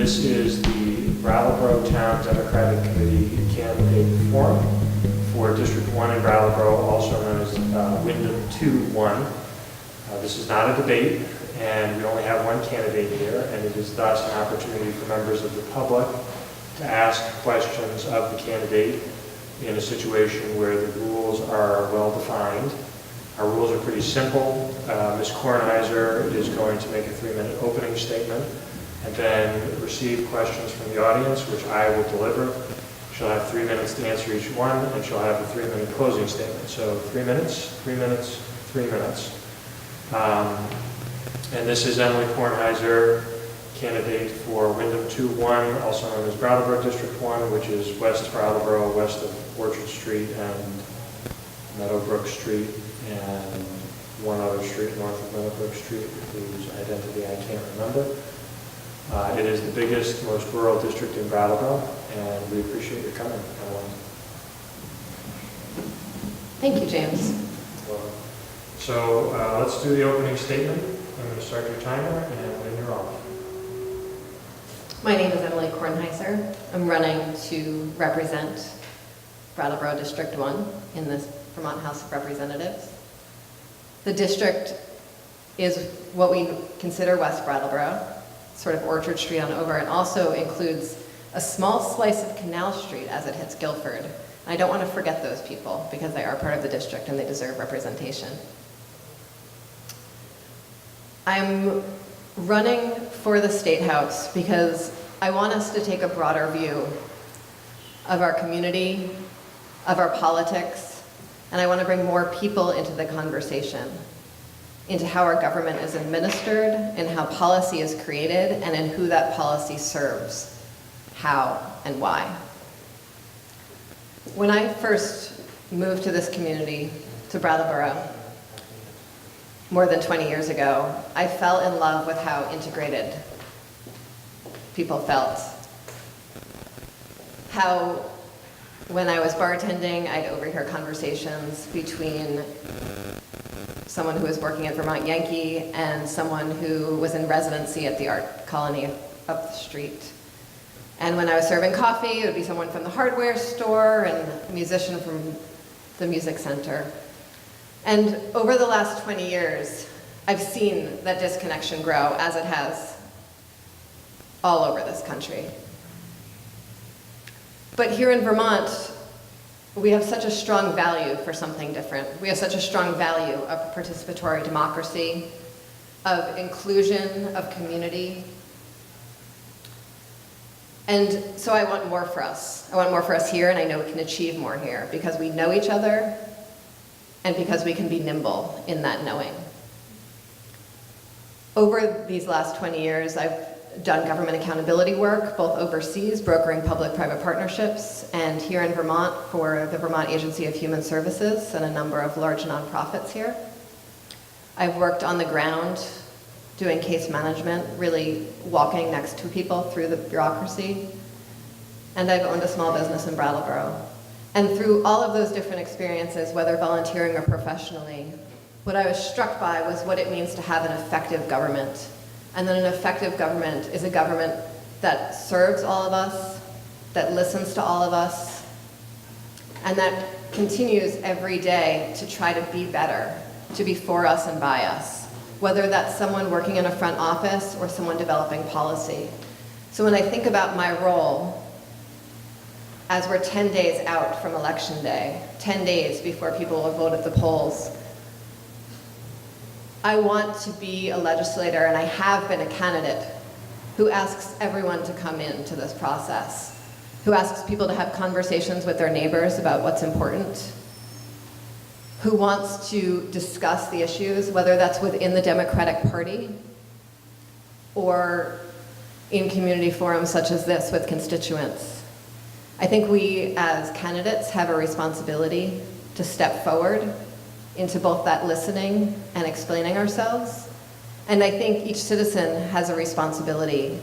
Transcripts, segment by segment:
This is the Brattleboro Town Democratic Committee Candidate Forum for District 1 in Brattleboro, also known as Windham 2-1. This is not a debate, and we only have one candidate here, and it is thus an opportunity for members of the public to ask questions of the candidate in a situation where the rules are well defined. Our rules are pretty simple. Ms. Kornheiser is going to make a 3-minute opening statement and then receive questions from the audience, which I will deliver. She'll have 3 minutes to answer each one, and she'll have a 3-minute closing statement. So 3 minutes, 3 minutes, 3 minutes. And this is Emily Kornheiser, candidate for Windham 2-1, also known as Brattleboro District 1, which is West Brattleboro, west of Orchard Street and Meadowbrook Street, and one other street north of Meadowbrook Street, whose identity I can't remember. It is the biggest, most rural district in Brattleboro, and we appreciate your coming, Emily. Thank you, James. So let's do the opening statement. I'm going to start your timer, and then you're off. My name is Emily Kornheiser. I'm running to represent Brattleboro District 1 in the Vermont House of Representatives. The district is what we consider West Brattleboro, sort of Orchard Street on over, and also includes a small slice of Canal Street as it hits Guilford. And I don't want to forget those people because they are part of the district and they deserve representation. I'm running for the State House because I want us to take a broader view of our community, of our politics, and I want to bring more people into the conversation, into how our government is administered, and how policy is created, and in who that policy serves, how and why. When I first moved to this community, to Brattleboro, more than 20 years ago, I fell in love with how integrated people felt. How, when I was bartending, I'd overhear conversations between someone who was working at Vermont Yankee and someone who was in residency at the art colony up the street. And when I was serving coffee, it would be someone from the hardware store and a musician from the music center. And over the last 20 years, I've seen that disconnection grow as it has all over this country. But here in Vermont, we have such a strong value for something different. We have such a strong value of participatory democracy, of inclusion, of community. And so I want more for us. I want more for us here, and I know we can achieve more here because we know each other and because we can be nimble in that knowing. Over these last 20 years, I've done government accountability work, both overseas, brokering public-private partnerships, and here in Vermont for the Vermont Agency of Human Services and a number of large nonprofits here. I've worked on the ground doing case management, really walking next to people through the bureaucracy, and I've owned a small business in Brattleboro. And through all of those different experiences, whether volunteering or professionally, what I was struck by was what it means to have an effective government. And that an effective government is a government that serves all of us, that listens to all of us, and that continues every day to try to be better, to be for us and by us, whether that's someone working in a front office or someone developing policy. So when I think about my role, as we're 10 days out from Election Day, 10 days before people will vote at the polls, I want to be a legislator, and I have been a candidate, who asks everyone to come into this process, who asks people to have conversations with their neighbors about what's important, who wants to discuss the issues, whether that's within the Democratic Party or in community forums such as this with constituents. I think we as candidates have a responsibility to step forward into both that listening and explaining ourselves. And I think each citizen has a responsibility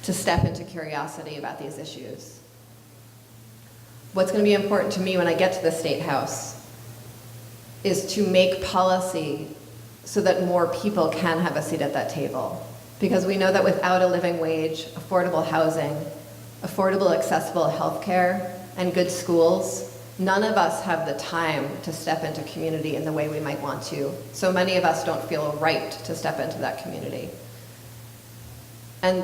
to step into curiosity about these issues. What's going to be important to me when I get to the State House is to make policy so that more people can have a seat at that table. because we know that without a living wage, affordable housing, affordable, accessible healthcare, and good schools, none of us have the time to step into community in the way we might want to. So many of us don't feel right to step into that community. And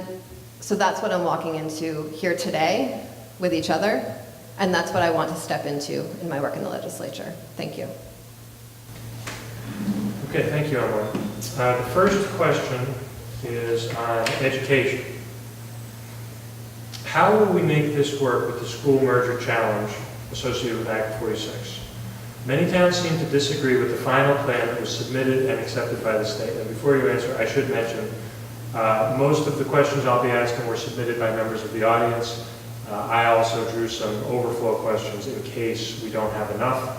so that's what I'm walking into here today with each other, and that's what I want to step into in my work in the legislature. Thank you. Okay, thank you, Emily. The first question is on education. How will we make this work with the school merger challenge associated with Act 46? Many towns seem to disagree with the final plan that was submitted and accepted by the state. And before you answer, I should mention, most of the questions I'll be asking were submitted by members of the audience. I also drew some overflow questions in case we don't have enough.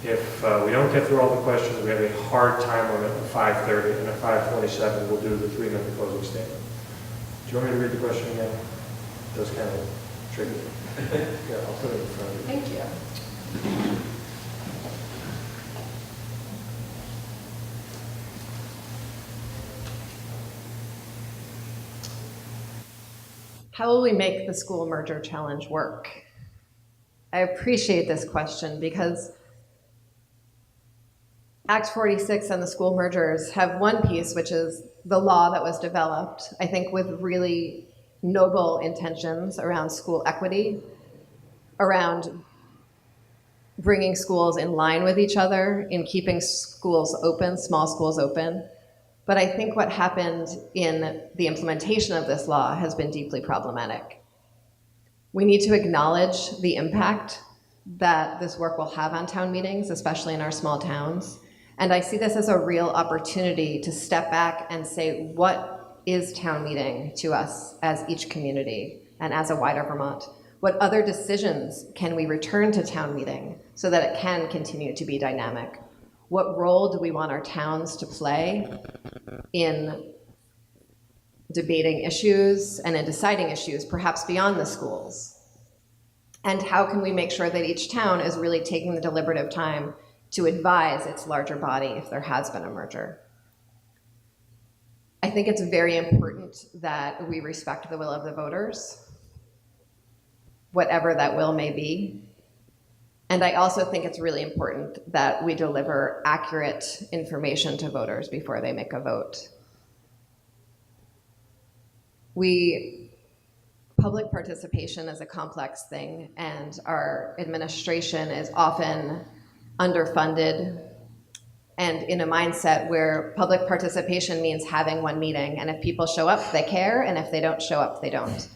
If we don't get through all the questions, we have a hard time limit of 5:30, and at 5:47 we'll do the 3-minute closing statement. Do you want me to read the question again? It does kind of tricky. Yeah, I'll put it in front of you. Thank you. How will we make the school merger challenge work? I appreciate this question because Act 46 and the school mergers have one piece, which is the law that was developed, I think with really noble intentions around school equity, around bringing schools in line with each other, in keeping schools open, small schools open. But I think what happened in the implementation of this law has been deeply problematic. We need to acknowledge the impact that this work will have on town meetings, especially in our small towns. And I see this as a real opportunity to step back and say, what is town meeting to us as each community and as a wider Vermont? What other decisions can we return to town meeting so that it can continue to be dynamic? What role do we want our towns to play in debating issues and in deciding issues, perhaps beyond the schools? And how can we make sure that each town is really taking the deliberative time to advise its larger body if there has been a merger? I think it's very important that we respect the will of the voters, whatever that will may be. And I also think it's really important that we deliver accurate information to voters before they make a vote. Public participation is a complex thing, and our administration is often underfunded and in a mindset where public participation means having one meeting, and if people show up, they care, and if they don't show up, they don't.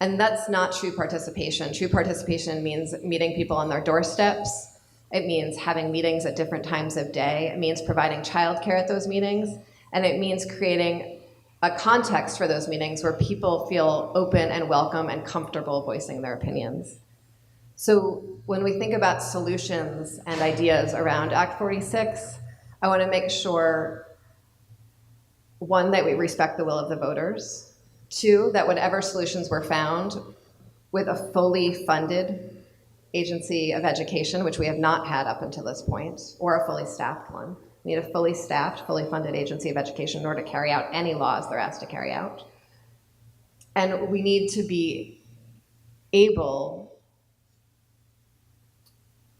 And that's not true participation. True participation means meeting people on their doorsteps. It means having meetings at different times of day. It means providing childcare at those meetings. And it means creating a context for those meetings where people feel open and welcome and comfortable voicing their opinions. So when we think about solutions and ideas around Act 46, I want to make sure, one, that we respect the will of the voters. Two, that whatever solutions were found with a fully funded agency of education, which we have not had up until this point, or a fully staffed one. We need a fully staffed, fully funded agency of education in order to carry out any laws they're asked to carry out. And we need to be able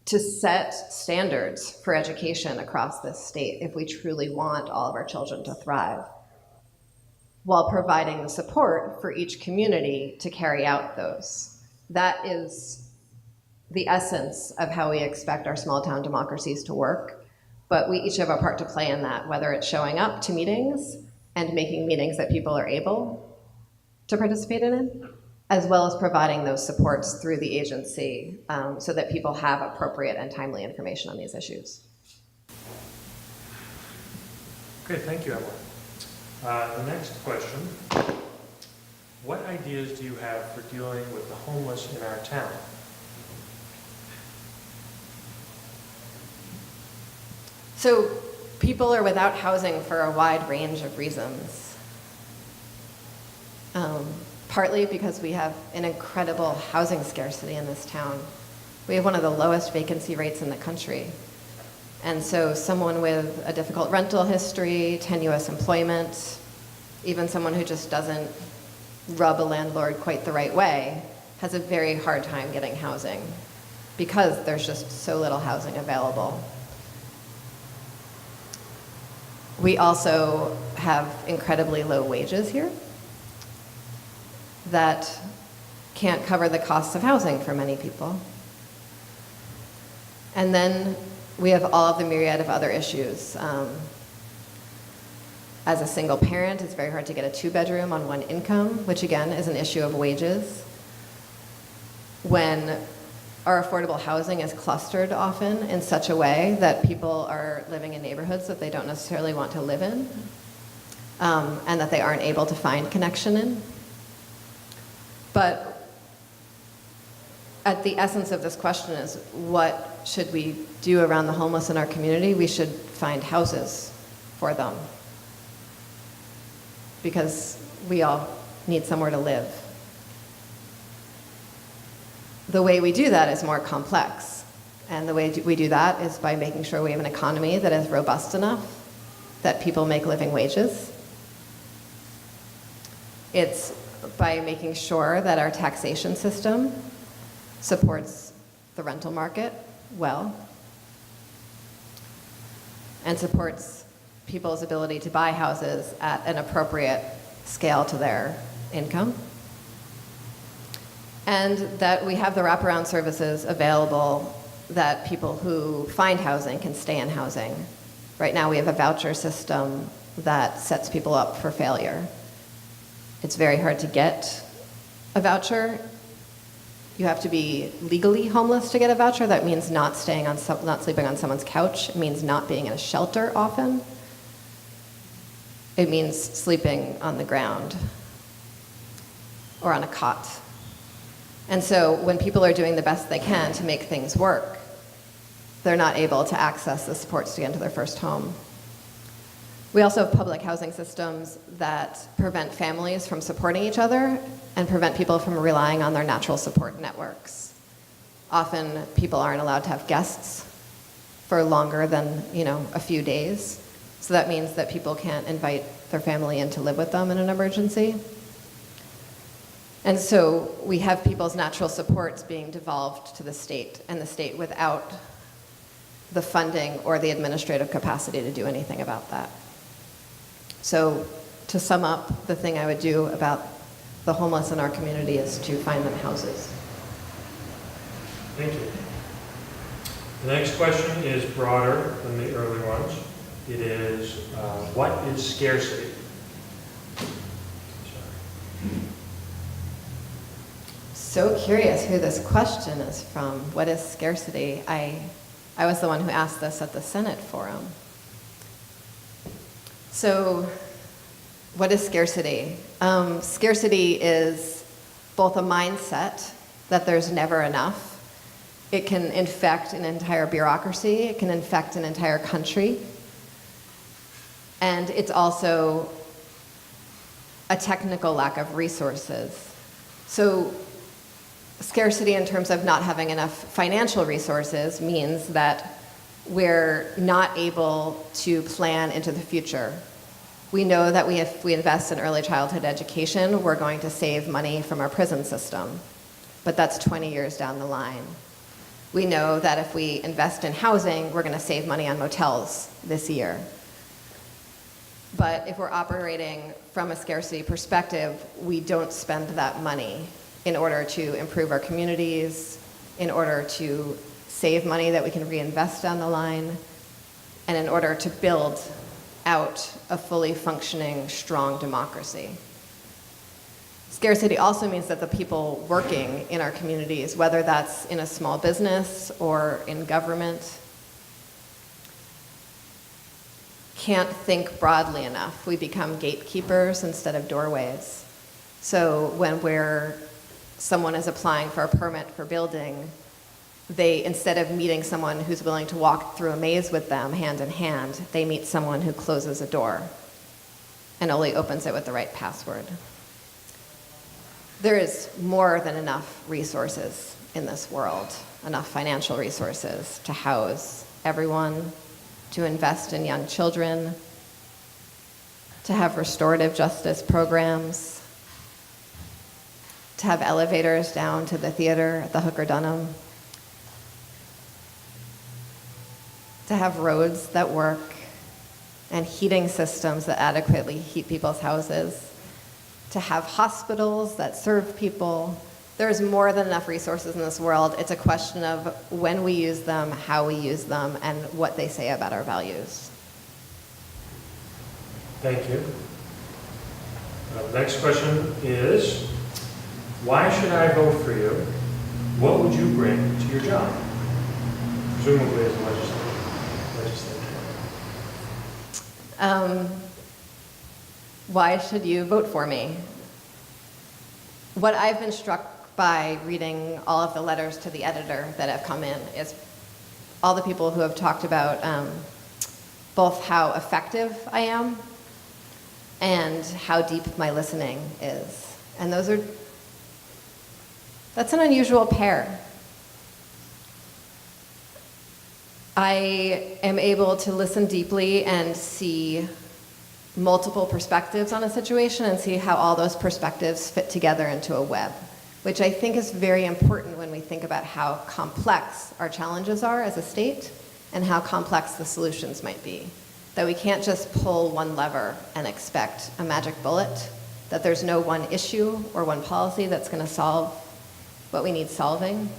to set standards for education across this state if we truly want all of our children to thrive, while providing the support for each community to carry out those. That is the essence of how we expect our small town democracies to work, but we each have a part to play in that, whether it's showing up to meetings and making meetings that people are able to participate in, as well as providing those supports through the agency so that people have appropriate and timely information on these issues. Okay, thank you, Emily. The next question, what ideas do you have for dealing with the homeless in our town? So people are without housing for a wide range of reasons. Partly because we have an incredible housing scarcity in this town. We have one of the lowest vacancy rates in the country. And so someone with a difficult rental history, tenuous employment, even someone who just doesn't rub a landlord quite the right way, has a very hard time getting housing because there's just so little housing available. We also have incredibly low wages here that can't cover the costs of housing for many people. And then we have all of the myriad of other issues. As a single parent, it's very hard to get a 2-bedroom on 1 income, which again is an issue of wages. When our affordable housing is clustered often in such a way that people are living in neighborhoods that they don't necessarily want to live in, and that they aren't able to find connection in. But at the essence of this question is, what should we do around the homeless in our community? We should find houses for them, because we all need somewhere to live. The way we do that is more complex, and the way we do that is by making sure we have an economy that is robust enough that people make living wages. It's by making sure that our taxation system supports the rental market well and supports people's ability to buy houses at an appropriate scale to their income. And that we have the wraparound services available that people who find housing can stay in housing. Right now we have a voucher system that sets people up for failure. It's very hard to get a voucher. You have to be legally homeless to get a voucher. That means not sleeping on someone's couch. It means not being in a shelter often. It means sleeping on the ground or on a cot. And so when people are doing the best they can to make things work, they're not able to access the supports to get into their first home. We also have public housing systems that prevent families from supporting each other and prevent people from relying on their natural support networks. Often people aren't allowed to have guests for longer than, a few days. So that means that people can't invite their family in to live with them in an emergency. And so we have people's natural supports being devolved to the state, and the state without the funding or the administrative capacity to do anything about that. So to sum up, the thing I would do about the homeless in our community is to find them houses. Thank you. The next question is broader than the early ones. It is, what is scarcity? So curious who this question is from. What is scarcity? I was the one who asked this at the Senate forum. So, what is scarcity? Scarcity is both a mindset that there's never enough. It can infect an entire bureaucracy. It can infect an entire country. And it's also a technical lack of resources. So, scarcity in terms of not having enough financial resources means that we're not able to plan into the future. We know that if we invest in early childhood education, we're going to save money from our prison system, but that's 20 years down the line. We know that if we invest in housing, we're going to save money on motels this year. But if we're operating from a scarcity perspective, we don't spend that money in order to improve our communities, in order to save money that we can reinvest down the line, and in order to build out a fully functioning, strong democracy. Scarcity also means that the people working in our communities, whether that's in a small business or in government, can't think broadly enough. We become gatekeepers instead of doorways. So when someone is applying for a permit for building, they, instead of meeting someone who's willing to walk through a maze with them hand in hand, they meet someone who closes a door and only opens it with the right password. There is more than enough resources in this world, enough financial resources to house everyone, to invest in young children, to have restorative justice programs, to have elevators down to the theater at the Hooker Dunham, to have roads that work and heating systems that adequately heat people's houses, to have hospitals that serve people. There's more than enough resources in this world. It's a question of when we use them, how we use them, and what they say about our values. Thank you. The next question is, why should I vote for you? What would you bring to your job? Presumably as a legislator. Why should you vote for me? What I've been struck by reading all of the letters to the editor that have come in is all the people who have talked about both how effective I am and how deep my listening is. And that's an unusual pair. I am able to listen deeply and see multiple perspectives on a situation and see how all those perspectives fit together into a web, which I think is very important when we think about how complex our challenges are as a state and how complex the solutions might be. That we can't just pull one lever and expect a magic bullet, that there's no one issue or one policy that's going to solve what we need solving,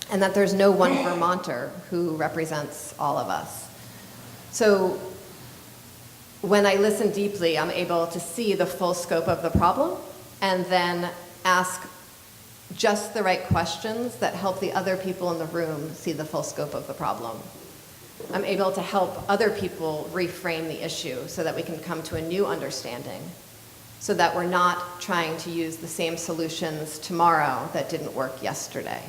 and that there's no one Vermonter who represents all of us. So when I listen deeply, I'm able to see the full scope of the problem and then ask just the right questions that help the other people in the room see the full scope of the problem. I'm able to help other people reframe the issue so that we can come to a new understanding, so that we're not trying to use the same solutions tomorrow that didn't work yesterday.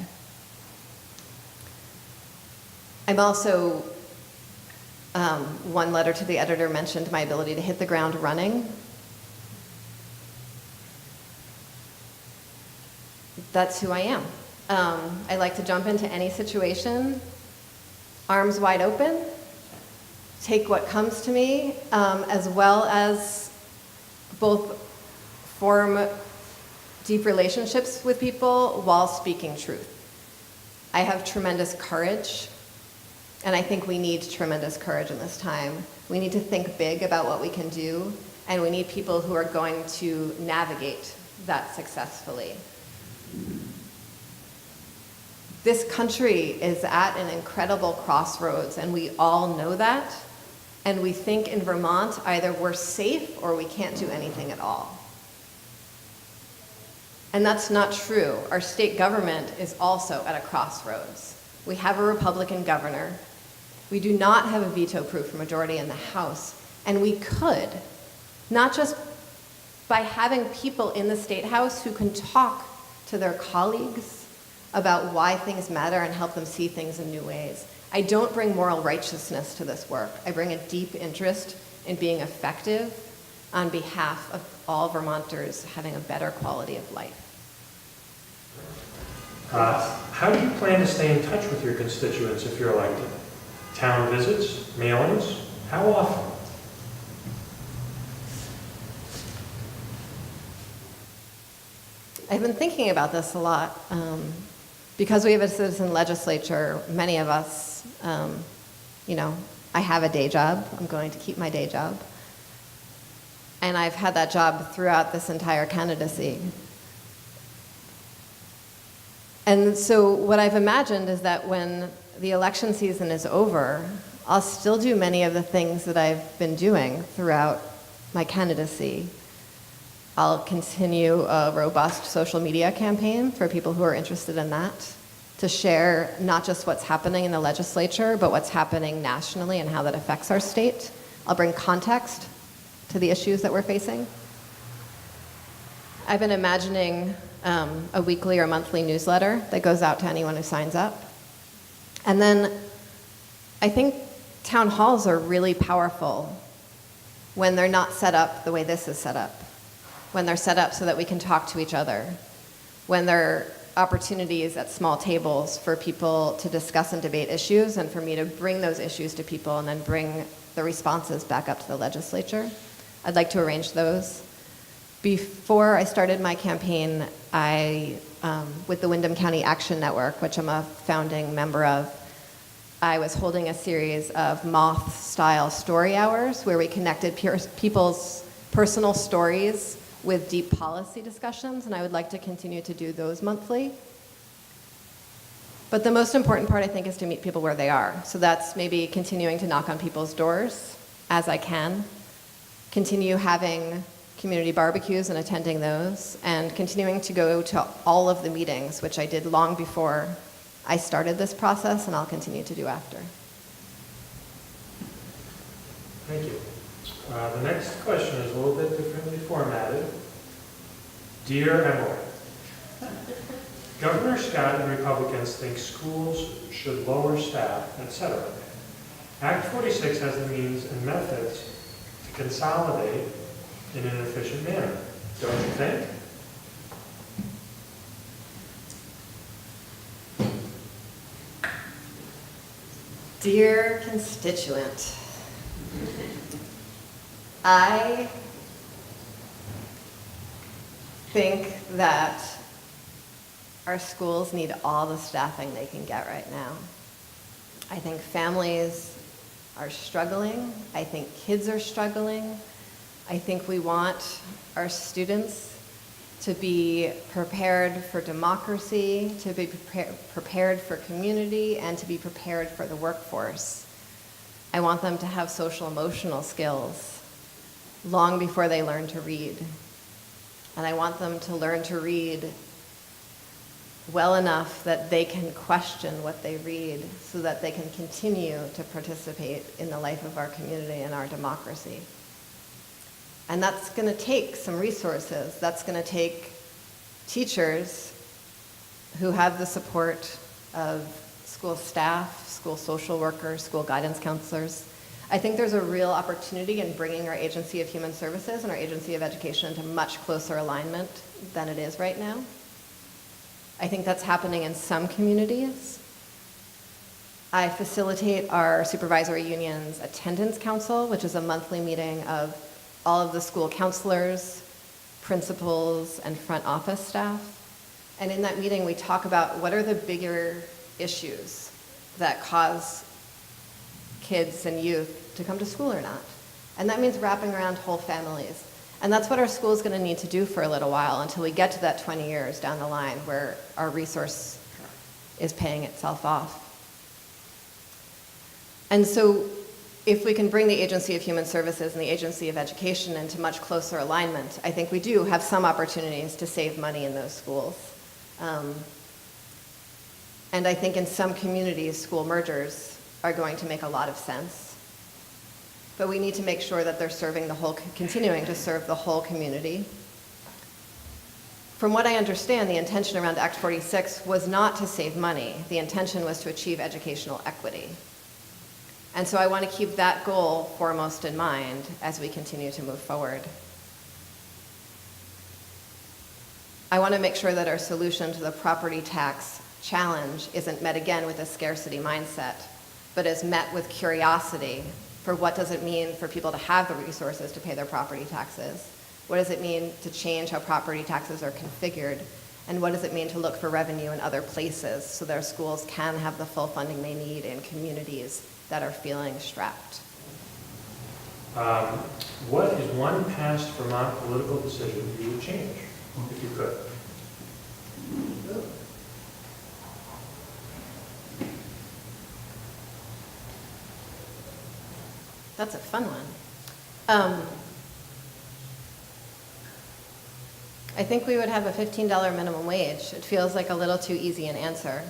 I'm also, one letter to the editor mentioned my ability to hit the ground running. That's who I am. I like to jump into any situation, arms wide open, take what comes to me, as well as both form deep relationships with people while speaking truth. I have tremendous courage. And I think we need tremendous courage in this time. We need to think big about what we can do, and we need people who are going to navigate that successfully. This country is at an incredible crossroads, and we all know that. And we think in Vermont, either we're safe or we can't do anything at all. And that's not true. Our state government is also at a crossroads. We have a Republican governor. We do not have a veto-proof majority in the House. And we could, not just by having people in the State House who can talk to their colleagues about why things matter and help them see things in new ways. I don't bring moral righteousness to this work. I bring a deep interest in being effective on behalf of all Vermonters having a better quality of life. How do you plan to stay in touch with your constituents if you're elected? Town visits, mailings, how often? I've been thinking about this a lot. Because we have a citizen legislature, many of us, I have a day job. I'm going to keep my day job. And I've had that job throughout this entire candidacy. And so what I've imagined is that when the election season is over, I'll still do many of the things that I've been doing throughout my candidacy. I'll continue a robust social media campaign for people who are interested in that, to share not just what's happening in the legislature, but what's happening nationally and how that affects our state. I'll bring context to the issues that we're facing. I've been imagining a weekly or monthly newsletter that goes out to anyone who signs up. And then I think town halls are really powerful when they're not set up the way this is set up, when they're set up so that we can talk to each other, when there are opportunities at small tables for people to discuss and debate issues, and for me to bring those issues to people and then bring the responses back up to the legislature. I'd like to arrange those. Before I started my campaign, with the Windham County Action Network, which I'm a founding member of, I was holding a series of moth-style story hours where we connected people's personal stories with deep policy discussions, and I would like to continue to do those monthly. But the most important part, I think, is to meet people where they are. So that's maybe continuing to knock on people's doors as I can, continue having community barbecues and attending those, and continuing to go to all of the meetings, which I did long before I started this process, and I'll continue to do after. Thank you. The next question is a little bit differently formatted. Dear Emily, Governor Scott and Republicans think schools should lower staff, etc. Act 46 has the means and methods to consolidate in an efficient manner, don't you think? Dear constituent, I think that our schools need all the staffing they can get right now. I think families are struggling. I think kids are struggling. I think we want our students to be prepared for democracy, to be prepared for community, and to be prepared for the workforce. I want them to have social emotional skills long before they learn to read. And I want them to learn to read well enough that they can question what they read so that they can continue to participate in the life of our community and our democracy. And that's going to take some resources. That's going to take teachers who have the support of school staff, school social workers, school guidance counselors. I think there's a real opportunity in bringing our Agency of Human Services and our Agency of Education into much closer alignment than it is right now. I think that's happening in some communities. I facilitate our supervisory union's attendance council, which is a monthly meeting of all of the school counselors, principals, and front office staff. And in that meeting, we talk about what are the bigger issues that cause kids and youth to come to school or not. And that means wrapping around whole families. And that's what our school is going to need to do for a little while until we get to that 20 years down the line where our resource is paying itself off. And so if we can bring the Agency of Human Services and the Agency of Education into much closer alignment, I think we do have some opportunities to save money in those schools. And I think in some communities, school mergers are going to make a lot of sense. But we need to make sure that they're serving the whole, continuing to serve the whole community. From what I understand, the intention around Act 46 was not to save money. The intention was to achieve educational equity. And so I want to keep that goal foremost in mind as we continue to move forward. I want to make sure that our solution to the property tax challenge isn't met again with a scarcity mindset, but is met with curiosity for what does it mean for people to have the resources to pay their property taxes? What does it mean to change how property taxes are configured? And what does it mean to look for revenue in other places so their schools can have the full funding they need in communities that are feeling strapped? What is one past Vermont political decision you would change, if you could? That's a fun one. I think we would have a $15 minimum wage. It feels like a little too easy an answer.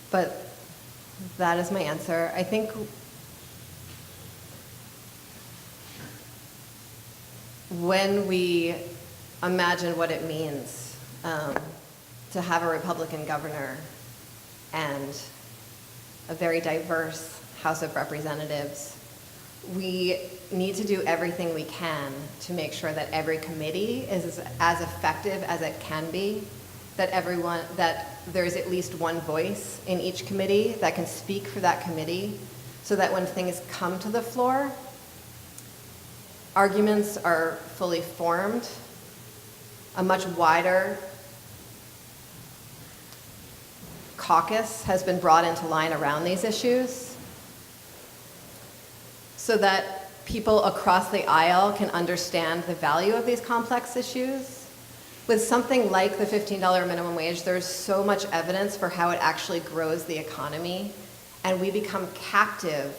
But that is my answer. I think when we imagine what it means to have a Republican governor and a very diverse House of Representatives, we need to do everything we can to make sure that every committee is as effective as it can be, that there's at least one voice in each committee that can speak for that committee, so that when things come to the floor, arguments are fully formed, a much wider caucus has been brought into line around these issues, so that people across the aisle can understand the value of these complex issues. With something like the $15 minimum wage, there's so much evidence for how it actually grows the economy, and we become captive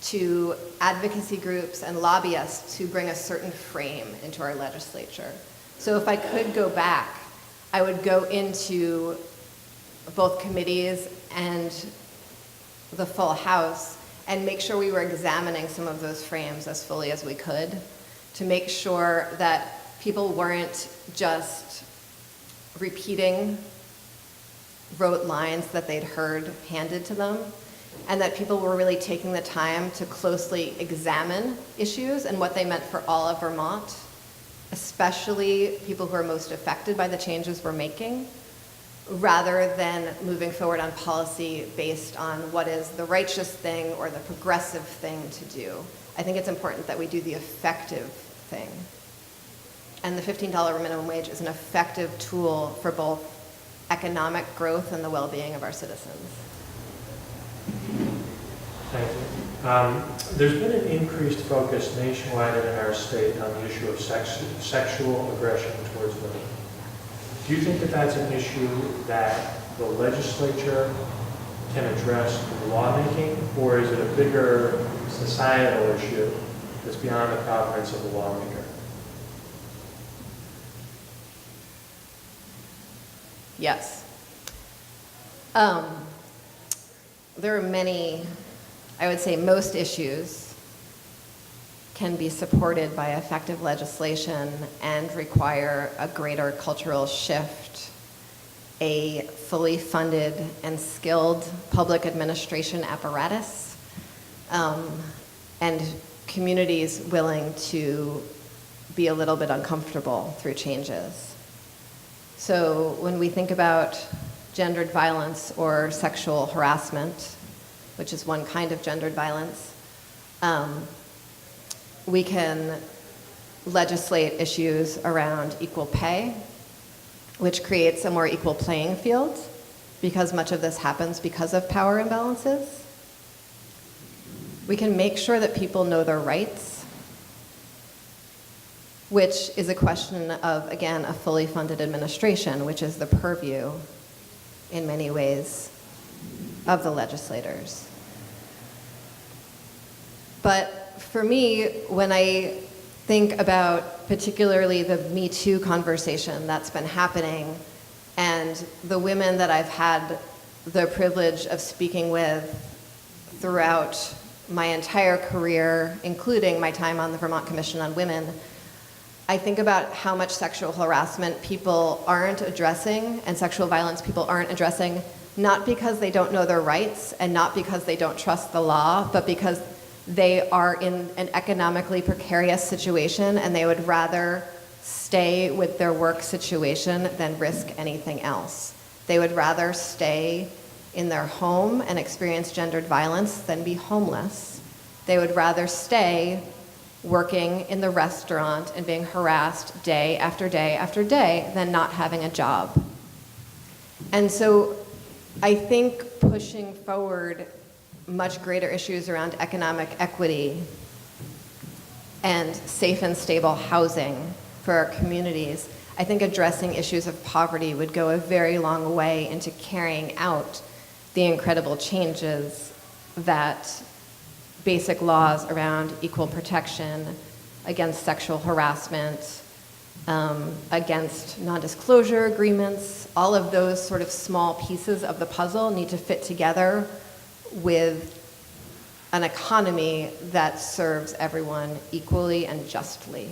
to advocacy groups and lobbyists who bring a certain frame into our legislature. So if I could go back, I would go into both committees and the full House and make sure we were examining some of those frames as fully as we could, to make sure that people weren't just repeating rote lines that they'd heard handed to them, and that people were really taking the time to closely examine issues and what they meant for all of Vermont, especially people who are most affected by the changes we're making, rather than moving forward on policy based on what is the righteous thing or the progressive thing to do. I think it's important that we do the effective thing. And the $15 minimum wage is an effective tool for both economic growth and the well-being of our citizens. Thank you. There's been an increased focus nationwide and in our state on the issue of sexual aggression towards women. Do you think that that's an issue that the legislature can address through lawmaking, or is it a bigger societal issue that's beyond the province of the lawmaker? Yes. There are many, I would say most issues can be supported by effective legislation and require a greater cultural shift, a fully funded and skilled public administration apparatus, and communities willing to be a little bit uncomfortable through changes. So when we think about gendered violence or sexual harassment, which is one kind of gendered violence, we can legislate issues around equal pay, which creates a more equal playing field, because much of this happens because of power imbalances. We can make sure that people know their rights, which is a question of, again, a fully funded administration, which is the purview, in many ways, of the legislators. But for me, when I think about particularly the Me Too conversation that's been happening, and the women that I've had the privilege of speaking with throughout my entire career, including my time on the Vermont Commission on Women, I think about how much sexual harassment people aren't addressing and sexual violence people aren't addressing, not because they don't know their rights and not because they don't trust the law, but because they are in an economically precarious situation and they would rather stay with their work situation than risk anything else. They would rather stay in their home and experience gendered violence than be homeless. They would rather stay working in the restaurant and being harassed day after day after day than not having a job. And so I think pushing forward much greater issues around economic equity and safe and stable housing for our communities, I think addressing issues of poverty would go a very long way into carrying out the incredible changes that basic laws around equal protection, against sexual harassment, against non-disclosure agreements, all of those sort of small pieces of the puzzle need to fit together with an economy that serves everyone equally and justly.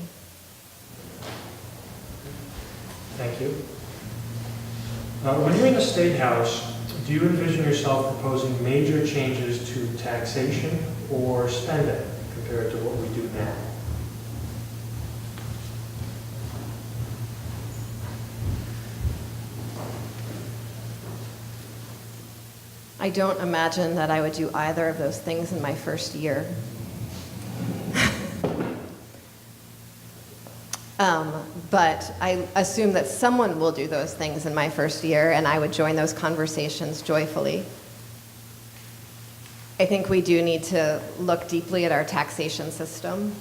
Thank you. When you're in the State House, do you envision yourself proposing major changes to taxation or spending compared to what we do now? I don't imagine that I would do either of those things in my first year. But I assume that someone will do those things in my first year, and I would join those conversations joyfully. I think we do need to look deeply at our taxation system.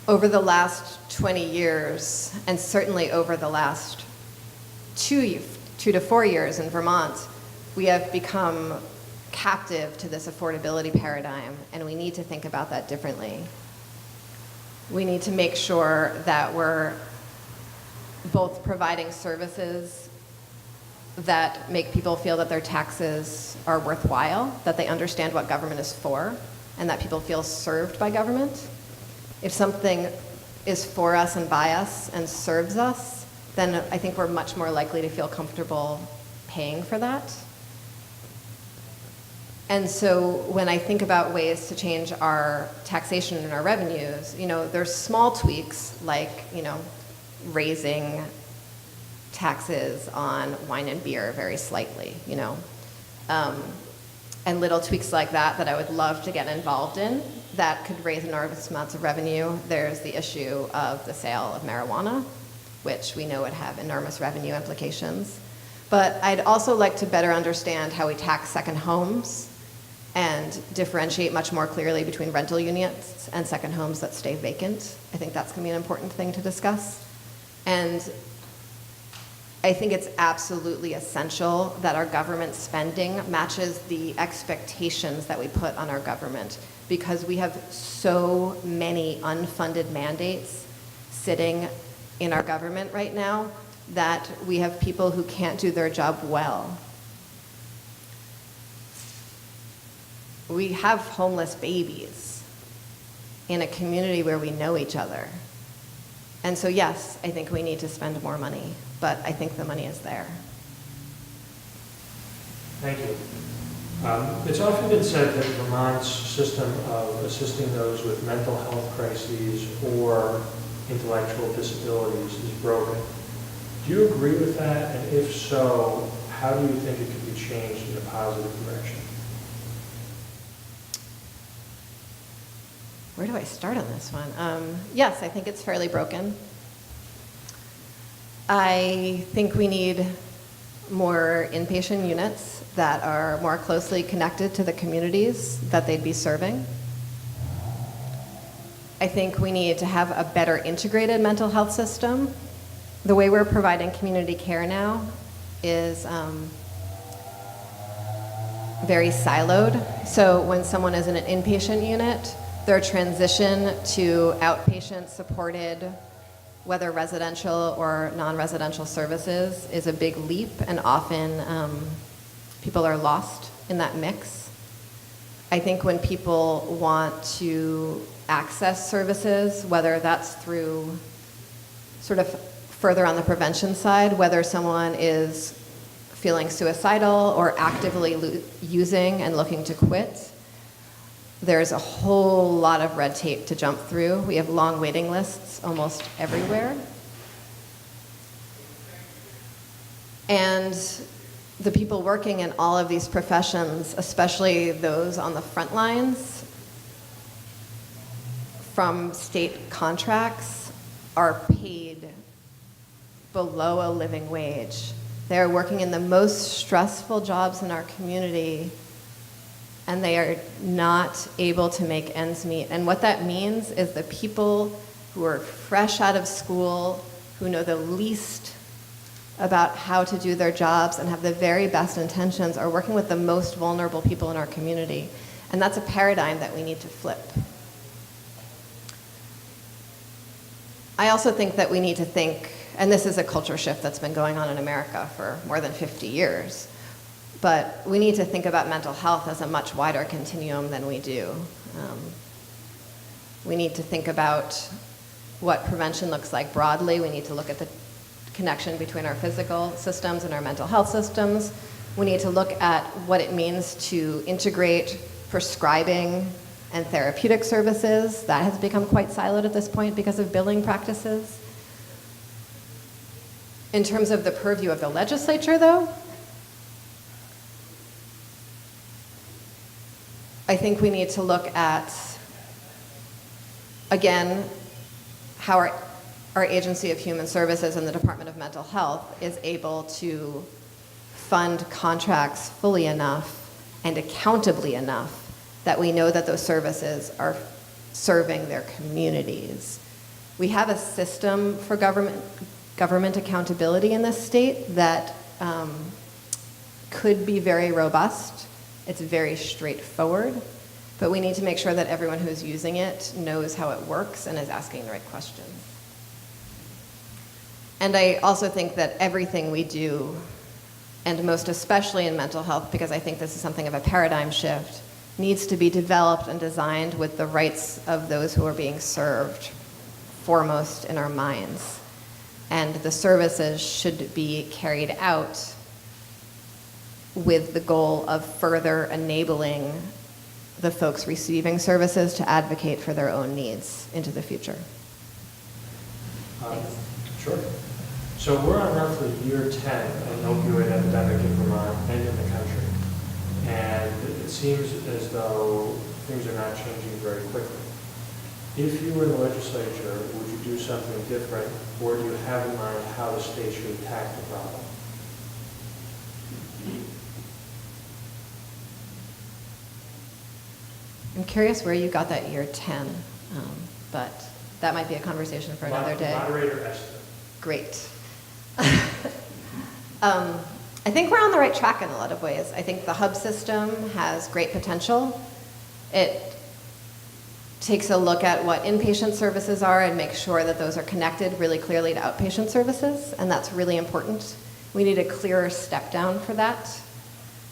Over the last 20 years, and certainly over the last 2 to 4 years in Vermont, we have become captive to this affordability paradigm, and we need to think about that differently. We need to make sure that we're both providing services that make people feel that their taxes are worthwhile, that they understand what government is for, and that people feel served by government. If something is for us and by us and serves us, then I think we're much more likely to feel comfortable paying for that. And so when I think about ways to change our taxation and our revenues, there's small tweaks like, raising taxes on wine and beer very slightly, and little tweaks like that I would love to get involved in that could raise enormous amounts of revenue. There's the issue of the sale of marijuana, which we know would have enormous revenue implications. But I'd also like to better understand how we tax second homes and differentiate much more clearly between rental units and second homes that stay vacant. I think that's going to be an important thing to discuss. And I think it's absolutely essential that our government spending matches the expectations that we put on our government, because we have so many unfunded mandates sitting in our government right now that we have people who can't do their job well. We have homeless babies in a community where we know each other. And so yes, I think we need to spend more money, but I think the money is there. Thank you. It's often been said that Vermont's system of assisting those with mental health crises or intellectual disabilities is broken. Do you agree with that? And if so, how do you think it could be changed in a positive direction? Where do I start on this one? Yes, I think it's fairly broken. I think we need more inpatient units that are more closely connected to the communities that they'd be serving. I think we need to have a better integrated mental health system. The way we're providing community care now is very siloed. So when someone is in an inpatient unit, their transition to outpatient supported, whether residential or non-residential services, is a big leap, and often people are lost in that mix. I think when people want to access services, whether that's through sort of further on the prevention side, whether someone is feeling suicidal or actively using and looking to quit, there's a whole lot of red tape to jump through. We have long waiting lists almost everywhere. And the people working in all of these professions, especially those on the front lines, from state contracts, are paid below a living wage. They're working in the most stressful jobs in our community, and they are not able to make ends meet. And what that means is the people who are fresh out of school, who know the least about how to do their jobs and have the very best intentions, are working with the most vulnerable people in our community. And that's a paradigm that we need to flip. I also think that we need to think, and this is a culture shift that's been going on in America for more than 50 years, but we need to think about mental health as a much wider continuum than we do. We need to think about what prevention looks like broadly. We need to look at the connection between our physical systems and our mental health systems. We need to look at what it means to integrate prescribing and therapeutic services. That has become quite siloed at this point because of billing practices. In terms of the purview of the legislature, though, I think we need to look at, again, how our Agency of Human Services and the Department of Mental Health is able to fund contracts fully enough and accountably enough that we know that those services are serving their communities. We have a system for government accountability in this state that could be very robust. It's very straightforward, but we need to make sure that everyone who's using it knows how it works and is asking the right questions. And I also think that everything we do, and most especially in mental health, because I think this is something of a paradigm shift, needs to be developed and designed with the rights of those who are being served foremost in our minds. And the services should be carried out with the goal of further enabling the folks receiving services to advocate for their own needs into the future. Sure. So we're on roughly year 10 of an opioid epidemic in Vermont and in the country. And it seems as though things are not changing very quickly. If you were in the legislature, would you do something different, or do you have in mind how the state should attack the problem? I'm curious where you got that year 10, but that might be a conversation for another day. Moderator Esther. Great. I think we're on the right track in a lot of ways. I think the hub system has great potential. It takes a look at what inpatient services are and makes sure that those are connected really clearly to outpatient services, and that's really important. We need a clearer step down for that.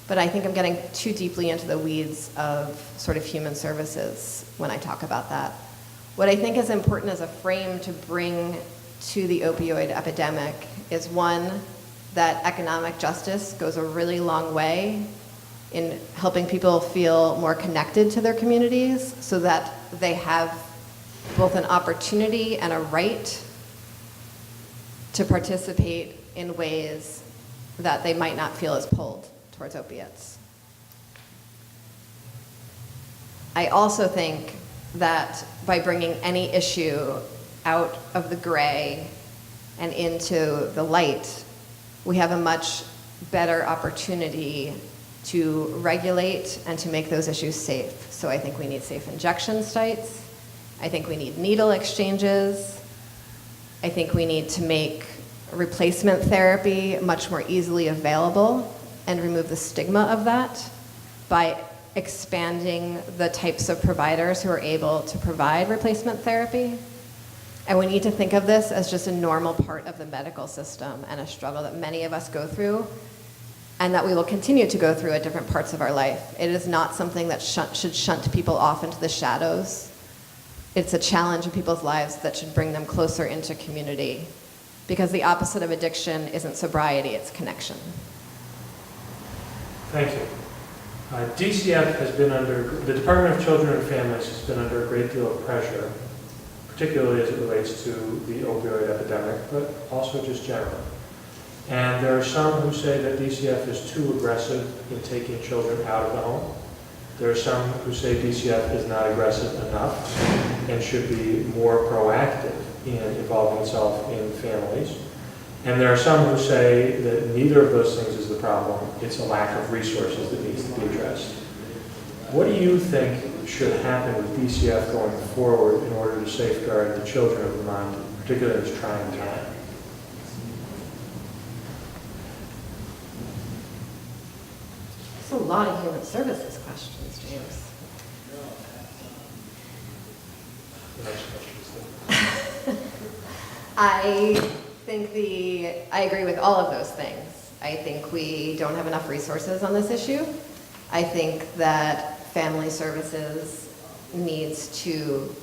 But I think I'm getting too deeply into the weeds of sort of human services when I talk about that. What I think is important as a frame to bring to the opioid epidemic is, one, that economic justice goes a really long way in helping people feel more connected to their communities so that they have both an opportunity and a right to participate in ways that they might not feel as pulled towards opiates. I also think that by bringing any issue out of the gray and into the light, we have a much better opportunity to regulate and to make those issues safe. So I think we need safe injection sites. I think we need needle exchanges. I think we need to make replacement therapy much more easily available and remove the stigma of that by expanding the types of providers who are able to provide replacement therapy. And we need to think of this as just a normal part of the medical system and a struggle that many of us go through and that we will continue to go through at different parts of our life. It is not something that should shunt people off into the shadows. It's a challenge in people's lives that should bring them closer into community, because the opposite of addiction isn't sobriety, it's connection. Thank you. DCF has been under, the Department of Children and Families has been under a great deal of pressure, particularly as it relates to the opioid epidemic, but also just generally. And there are some who say that DCF is too aggressive in taking children out of the home. There are some who say DCF is not aggressive enough and should be more proactive in involving itself in families. And there are some who say that neither of those things is the problem, it's a lack of resources that needs to be addressed. What do you think should happen with DCF going forward in order to safeguard the children of Vermont, particularly in this trying time? That's a lot of human services questions, James. The next question is I agree with all of those things. I think we don't have enough resources on this issue. I think that family services needs to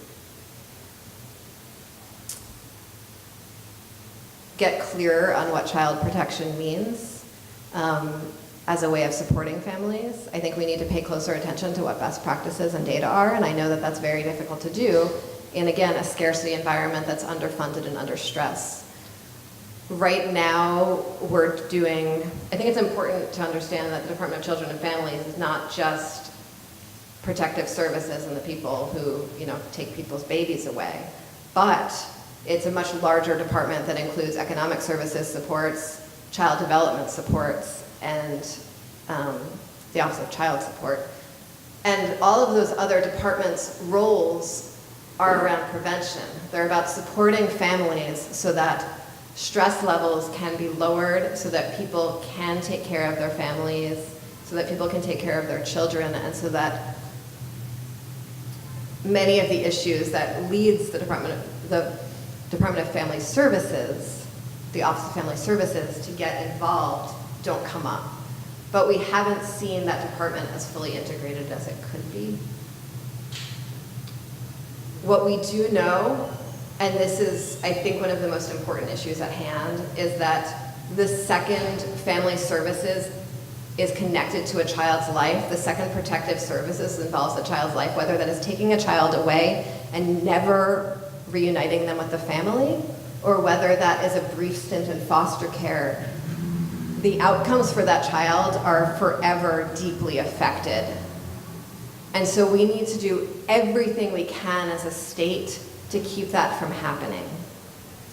get clearer on what child protection means as a way of supporting families. I think we need to pay closer attention to what best practices and data are, and I know that that's very difficult to do in, again, a scarcity environment that's underfunded and under stress. Right now, we're doing, I think it's important to understand that the Department of Children and Families is not just protective services and the people who, take people's babies away. But it's a much larger department that includes economic services supports, child development supports, and the Office of Child Support. And all of those other departments' roles are around prevention. They're about supporting families so that stress levels can be lowered, so that people can take care of their families, so that people can take care of their children, and so that many of the issues that leads the Department of Family Services, the Office of Family Services, to get involved don't come up. But we haven't seen that department as fully integrated as it could be. What we do know, and this is, I think, one of the most important issues at hand, is that the second family services is connected to a child's life. The second protective services involves a child's life, whether that is taking a child away and never reuniting them with the family, or whether that is a brief stint in foster care. The outcomes for that child are forever deeply affected. And so we need to do everything we can as a state to keep that from happening.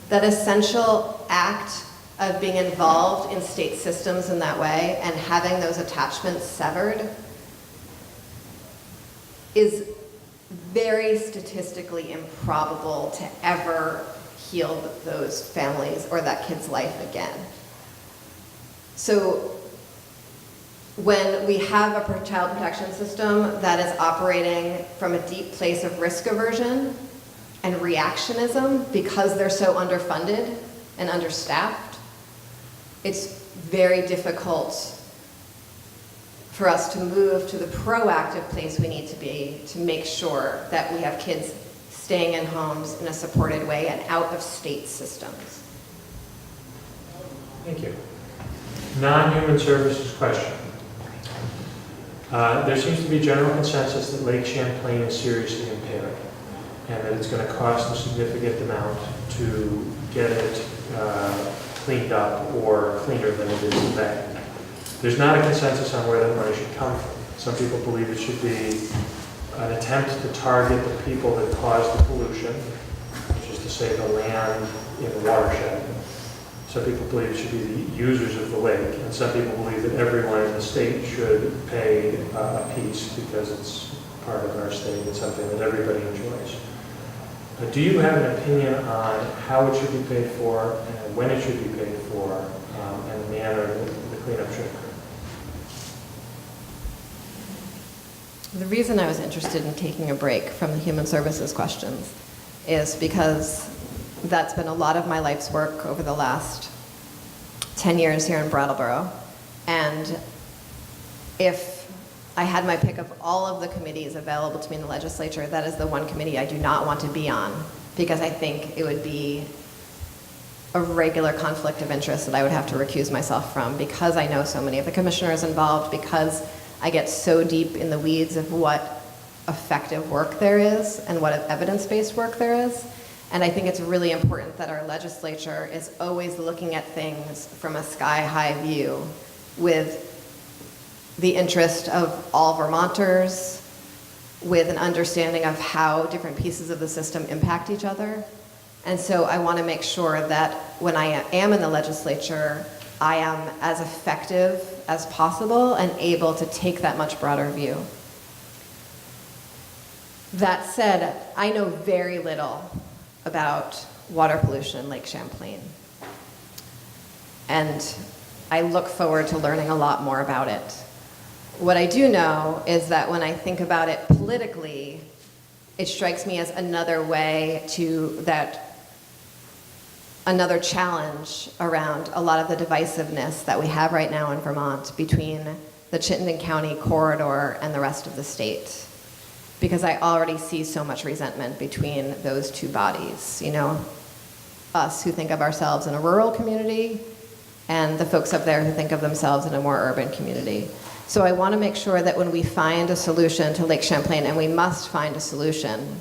That essential act of being involved in state systems in that way and having those attachments severed is very statistically improbable to ever heal those families or that kid's life again. So when we have a child protection system that is operating from a deep place of risk aversion and reactionism because they're so underfunded and understaffed, it's very difficult for us to move to the proactive place we need to be to make sure that we have kids staying in homes in a supported way and out of state systems. Thank you. Non-human services question. There seems to be general consensus that Lake Champlain is seriously impaired and that it's going to cost a significant amount to get it cleaned up or cleaner than it is today. There's not a consensus on where that money should come from. Some people believe it should be an attempt to target the people that caused the pollution, which is to say the land in the watershed. Some people believe it should be the users of the lake, and some people believe that everyone in the state should pay a piece because it's part of our state and something that everybody enjoys. Do you have an opinion on how it should be paid for and when it should be paid for and the manner that the cleanup should occur? The reason I was interested in taking a break from the human services questions is because that's been a lot of my life's work over the last 10 years here in Brattleboro. And if I had my pick of all of the committees available to me in the legislature, that is the one committee I do not want to be on, because I think it would be a regular conflict of interest that I would have to recuse myself from, because I know so many of the commissioners involved, because I get so deep in the weeds of what effective work there is and what evidence-based work there is. And I think it's really important that our legislature is always looking at things from a sky-high view with the interest of all Vermonters, with an understanding of how different pieces of the system impact each other. And so I want to make sure that when I am in the legislature, I am as effective as possible and able to take that much broader view. That said, I know very little about water pollution in Lake Champlain. And I look forward to learning a lot more about it. What I do know is that when I think about it politically, it strikes me as another way to another challenge around a lot of the divisiveness that we have right now in Vermont between the Chittenden County corridor and the rest of the state. Because I already see so much resentment between those two bodies, us who think of ourselves in a rural community and the folks up there who think of themselves in a more urban community. So I want to make sure that when we find a solution to Lake Champlain, and we must find a solution,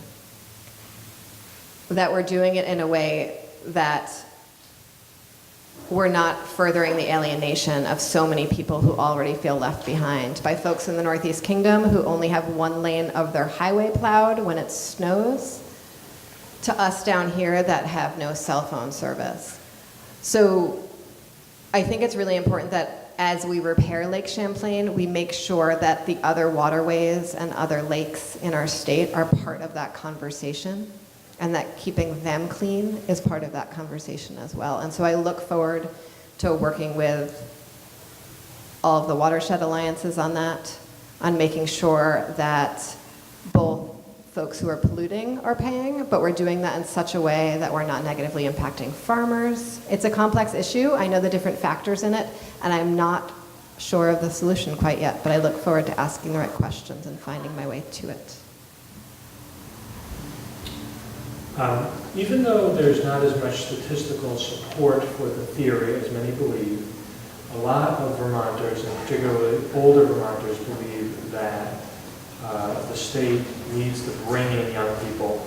that we're doing it in a way that we're not furthering the alienation of so many people who already feel left behind by folks in the Northeast Kingdom who only have one lane of their highway plowed when it snows, to us down here that have no cell phone service. So I think it's really important that as we repair Lake Champlain, we make sure that the other waterways and other lakes in our state are part of that conversation, and that keeping them clean is part of that conversation as well. And so I look forward to working with all of the watershed alliances on that, on making sure that both folks who are polluting are paying, but we're doing that in such a way that we're not negatively impacting farmers. It's a complex issue. I know the different factors in it, and I'm not sure of the solution quite yet, but I look forward to asking the right questions and finding my way to it. Even though there's not as much statistical support for the theory as many believe, a lot of Vermonters, and particularly older Vermonters, believe that the state needs to bring in young people,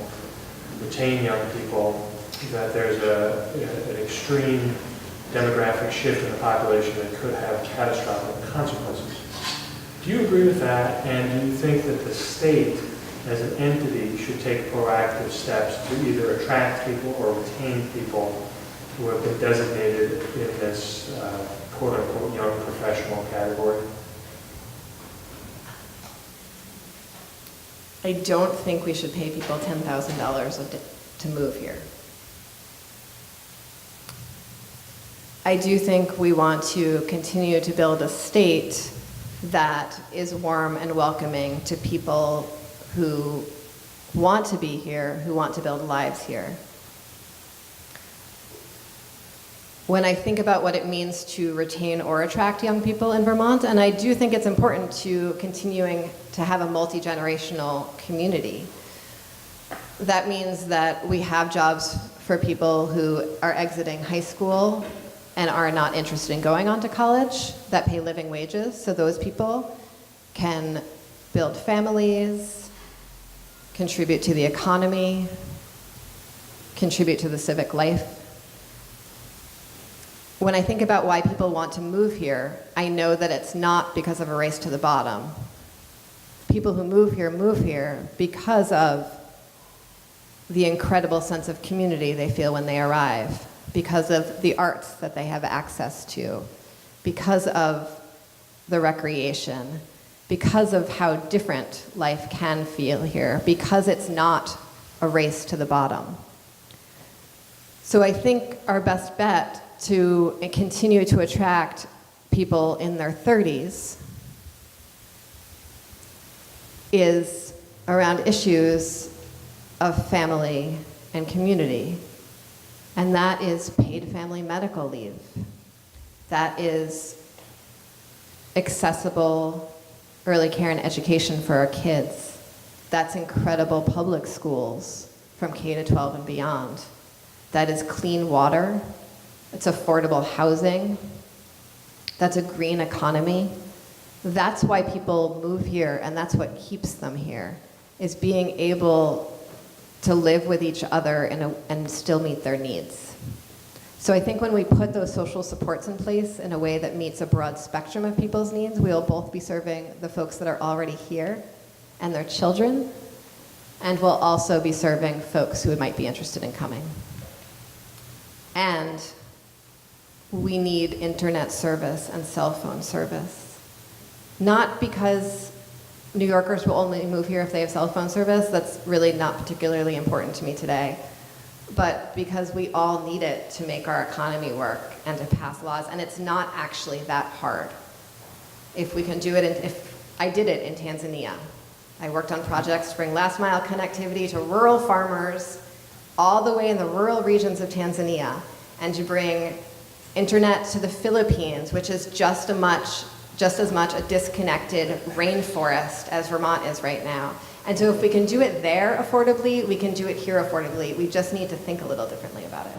retain young people, that there's an extreme demographic shift in the population that could have catastrophic consequences. Do you agree with that? And do you think that the state as an entity should take proactive steps to either attract people or retain people who have been designated in this quote-unquote young professional category? I don't think we should pay people $10,000 to move here. I do think we want to continue to build a state that is warm and welcoming to people who want to be here, who want to build lives here. When I think about what it means to retain or attract young people in Vermont, and I do think it's important to continuing to have a multi-generational community, that means that we have jobs for people who are exiting high school and are not interested in going on to college, that pay living wages, so those people can build families, contribute to the economy, contribute to the civic life. When I think about why people want to move here, I know that it's not because of a race to the bottom. People who move here because of the incredible sense of community they feel when they arrive, because of the arts that they have access to, because of the recreation, because of how different life can feel here, because it's not a race to the bottom. So I think our best bet to continue to attract people in their 30s is around issues of family and community. And that is paid family medical leave. That is accessible early care and education for our kids. That's incredible public schools from K to 12 and beyond. That is clean water. It's affordable housing. That's a green economy. That's why people move here, and that's what keeps them here, is being able to live with each other and still meet their needs. So I think when we put those social supports in place in a way that meets a broad spectrum of people's needs, we'll both be serving the folks that are already here and their children, and we'll also be serving folks who might be interested in coming. And we need internet service and cell phone service. Not because New Yorkers will only move here if they have cell phone service, that's really not particularly important to me today, but because we all need it to make our economy work and to pass laws, and it's not actually that hard. If we can do it, if I did it in Tanzania. I worked on projects to bring last mile connectivity to rural farmers all the way in the rural regions of Tanzania, and to bring internet to the Philippines, which is just as much a disconnected rainforest as Vermont is right now. And so if we can do it there affordably, we can do it here affordably. We just need to think a little differently about it.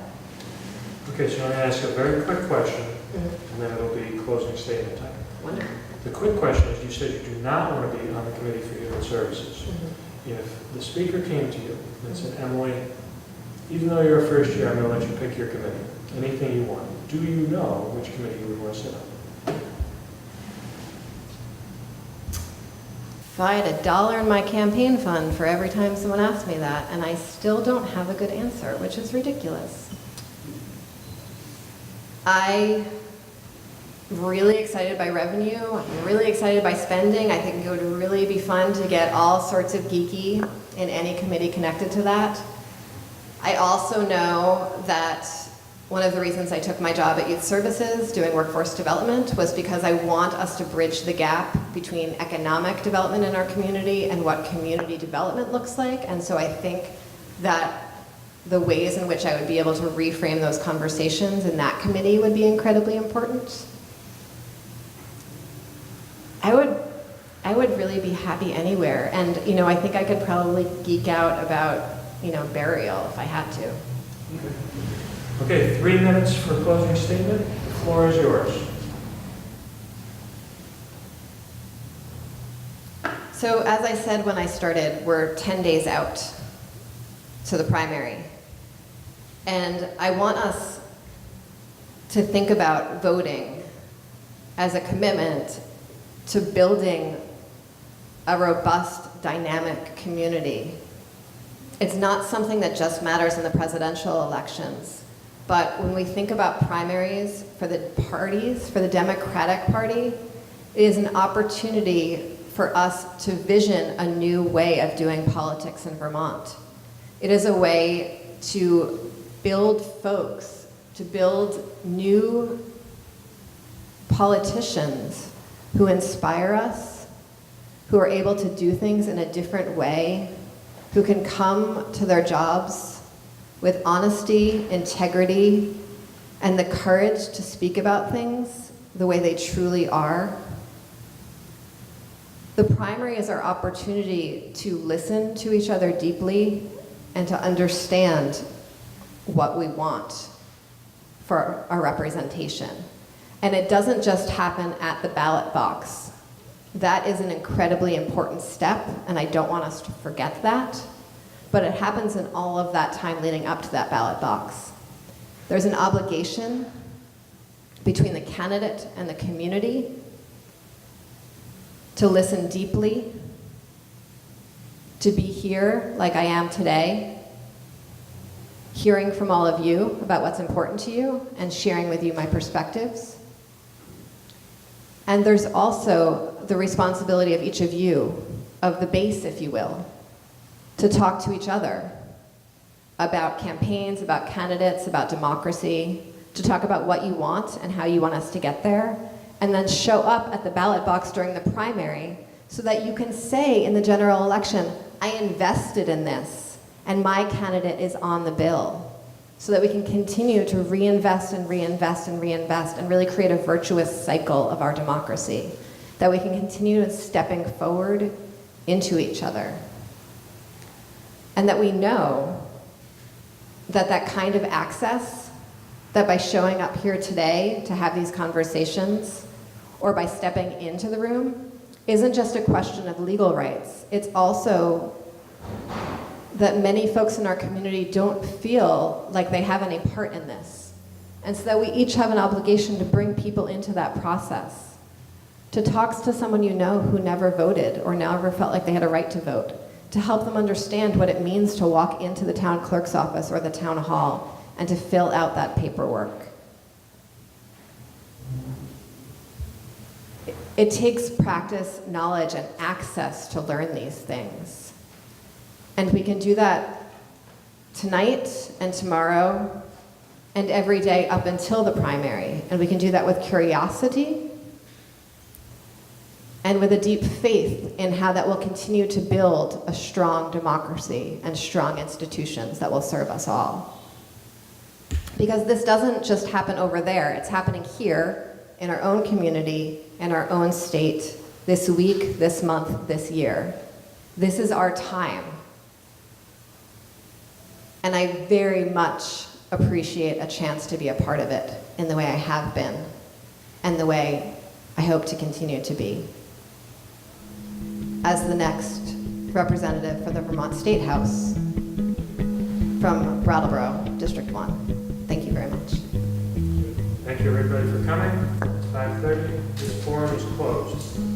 Okay, so I'm going to ask a very quick question, and then it'll be closing statement time. Wonderful. The quick question is, you said you do not want to be on the Committee for Human Services. If the speaker came to you and said, Emily, even though you're a first year, I'm going to let you pick your committee, anything you want, do you know which committee you would want to sit on? If I had $1 in my campaign fund for every time someone asked me that, and I still don't have a good answer, which is ridiculous. I'm really excited by revenue. I'm really excited by spending. I think it would really be fun to get all sorts of geeky in any committee connected to that. I also know that one of the reasons I took my job at Youth Services doing workforce development was because I want us to bridge the gap between economic development in our community and what community development looks like. And so I think that the ways in which I would be able to reframe those conversations in that committee would be incredibly important. I would really be happy anywhere. And, you know, I think I could probably geek out about, you know, burial if I had to. Okay, 3 minutes for closing statement. The floor is yours. So as I said when I started, we're 10 days out to the primary. And I want us to think about voting as a commitment to building a robust, dynamic community. It's not something that just matters in the presidential elections. But when we think about primaries for the parties, for the Democratic Party, it is an opportunity for us to vision a new way of doing politics in Vermont. It is a way to build folks, to build new politicians who inspire us, who are able to do things in a different way, who can come to their jobs with honesty, integrity, and the courage to speak about things the way they truly are. The primary is our opportunity to listen to each other deeply and to understand what we want for our representation. And it doesn't just happen at the ballot box. That is an incredibly important step, and I don't want us to forget that. But it happens in all of that time leading up to that ballot box. There's an obligation between the candidate and the community to listen deeply, to be here like I am today, hearing from all of you about what's important to you and sharing with you my perspectives. And there's also the responsibility of each of you, of the base, if you will, to talk to each other about campaigns, about candidates, about democracy, to talk about what you want and how you want us to get there, and then show up at the ballot box during the primary so that you can say in the general election, I invested in this, and my candidate is on the bill, so that we can continue to reinvest and reinvest and reinvest and really create a virtuous cycle of our democracy, that we can continue stepping forward into each other. And that we know that that kind of access, that by showing up here today to have these conversations, or by stepping into the room, isn't just a question of legal rights. It's also that many folks in our community don't feel like they have any part in this. And so that we each have an obligation to bring people into that process, to talk to someone you know who never voted or never felt like they had a right to vote, to help them understand what it means to walk into the town clerk's office or the town hall and to fill out that paperwork. It takes practice, knowledge, and access to learn these things. And we can do that tonight and tomorrow and every day up until the primary. And we can do that with curiosity and with a deep faith in how that will continue to build a strong democracy and strong institutions that will serve us all. Because this doesn't just happen over there, it's happening here in our own community, in our own state, this week, this month, this year. This is our time. And I very much appreciate a chance to be a part of it in the way I have been and the way I hope to continue to be. As the next representative for the Vermont State House from Brattleboro, District 1. Thank you very much. Thank Thank you, everybody, for coming. It's 5:30. This forum is closed.